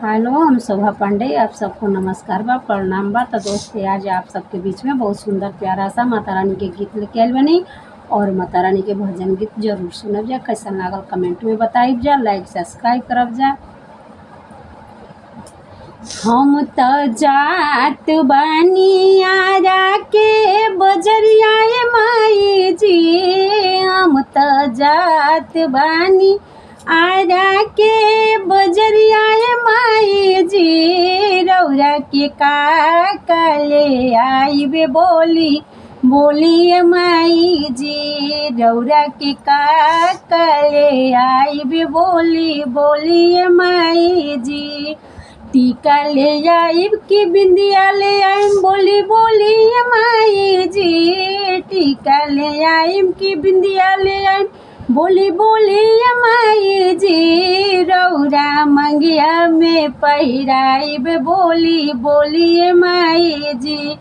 Hello, हम शोभा पांडे। आप सबको नमस्कार बा, प्रणाम बा। तो दोस्त, आज आप सबके बीच में बहुत सुंदर प्यारा सा माता रानी के गीत लेके आइल बनी और माता रानी के भजन गीत जरूर सुनब जा। कैसन लागल कमेंट में बताइब जा, लाइक सब्सक्राइब करब जा। हम त जात बानी आरा के बजरिया माई जी, हम त जात बानी आरा के बजरिया माई जी, रौरा के काले आइबे बोली बोलिए माई जी, रौरा के काले आइबे बोली बोलिए माई जी। टीका ले आइब की बिंदिया ले आइम बोली बोली माई जी, टीका ले आइम की बिंदिया ले आइम बोली बोली माई जी, रौरा मंगिया में पहिराइब बोली बोली माई जी,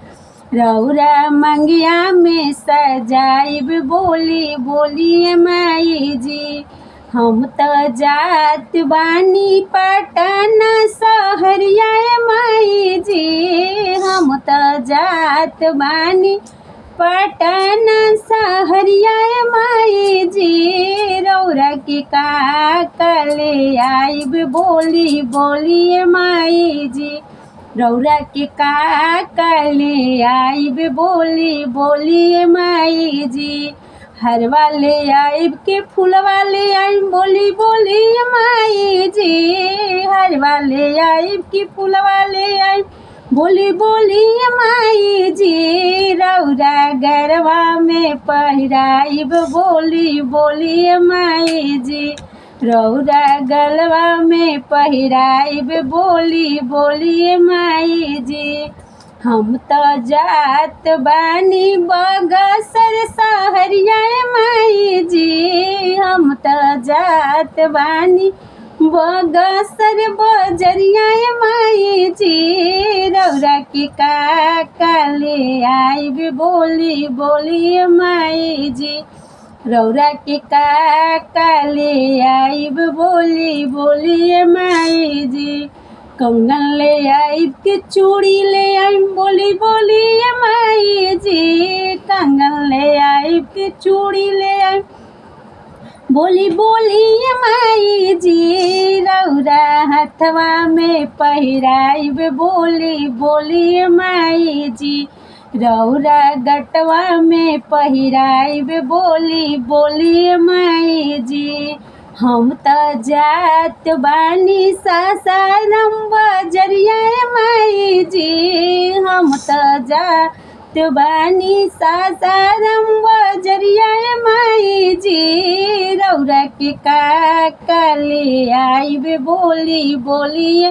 रौरा मंगिया में सजाइब बोली बोली माई जी। हम त जात बानी पटना सहरिया माई जी, हम त जात बानी पटना सहरिया माई जी, रौरा के काले आइब बोली बोली माई जी, रौरा के काले आइब बोली बोली माई जी। हरवा ले आइब के फूलवा ले आइब बोली बोली माई जी, हरवा ले आइब के फूलवा ले आइब बोली बोली माई जी, रौरा गरवा में पहिराइब बोली बोली माई जी, रौरा गलवा में पहिराइब बोली बोली माई जी। हम त जात बानी बगसर सहरिया माई जी, हम त जात बानी बगसर बजरिया माई जी, रौरा के काले आइब बोली बोली माई जी, रौरा के काले आइब बोली बोली माई जी। कंगन ले आइब के चूड़ी ले आइब बोली बोली माई जी, कंगन ले आइब के चूड़ी ले आइब बोली बोली माई जी, रौरा हथवा में पहिराइब बोली बोली माई जी, रौरा गटवा में पहिराइब बोली बोली माई जी। हम त जात बानी सासाराम बजरिया माई जी, हम त जात बानी सासाराम बजरिया माई जी, रौरा के काले आइब बोली बोली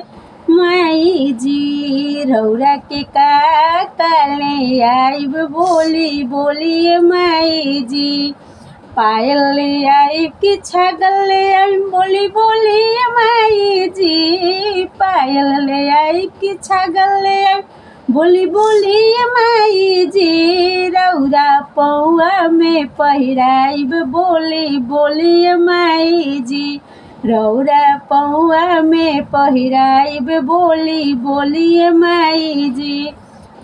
माई जी, रौरा के काले आइब बोली बोली माई जी। पायल ले आइब की छागल ले आइब बोली बोली माई जी, पायल ले आइब की छागल ले आइब बोली बोली माई जी, रौरा पौआ में पहिराइब बोली बोली माई जी, रौरा पौआ में पहिराइब बोली बोली माई जी।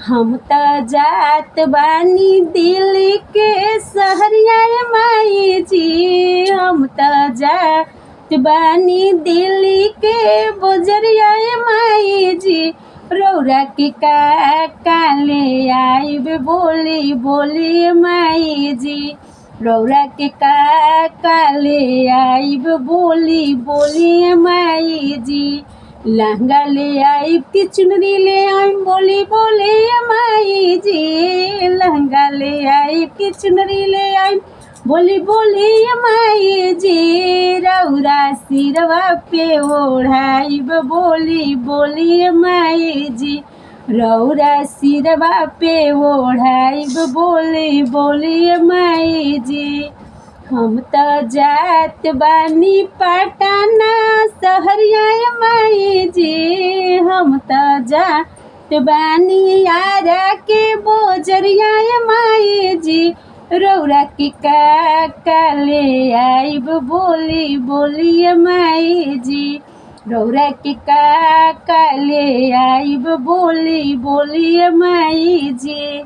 हम त जात बानी दिल्ली के सहरिया माई जी, हम त जात बानी दिल्ली के बजरिया माई जी, रौरा के काले आइब बोली बोली माई जी, रौरा के काले आइब बोली बोली माई जी। लहंगा ले आइब की चुनरी ले आइब बोली बोली माई जी, लहंगा ले आइब की चुनरी ले आइब बोली बोली माई जी, रौरा सिरवा पे ओढ़ाइब बोली बोली माई जी, रौरा सिरवा पे ओढ़ाइब बोली बोली माई जी। हम त जात बानी पटना सहरिया माई जी, हम त जात बानी आरा के बोजरिया माई जी, रौरा के काले आइब बोली बोली माई जी, रौरा के काका ले आइब बोली बोलिए माई जी।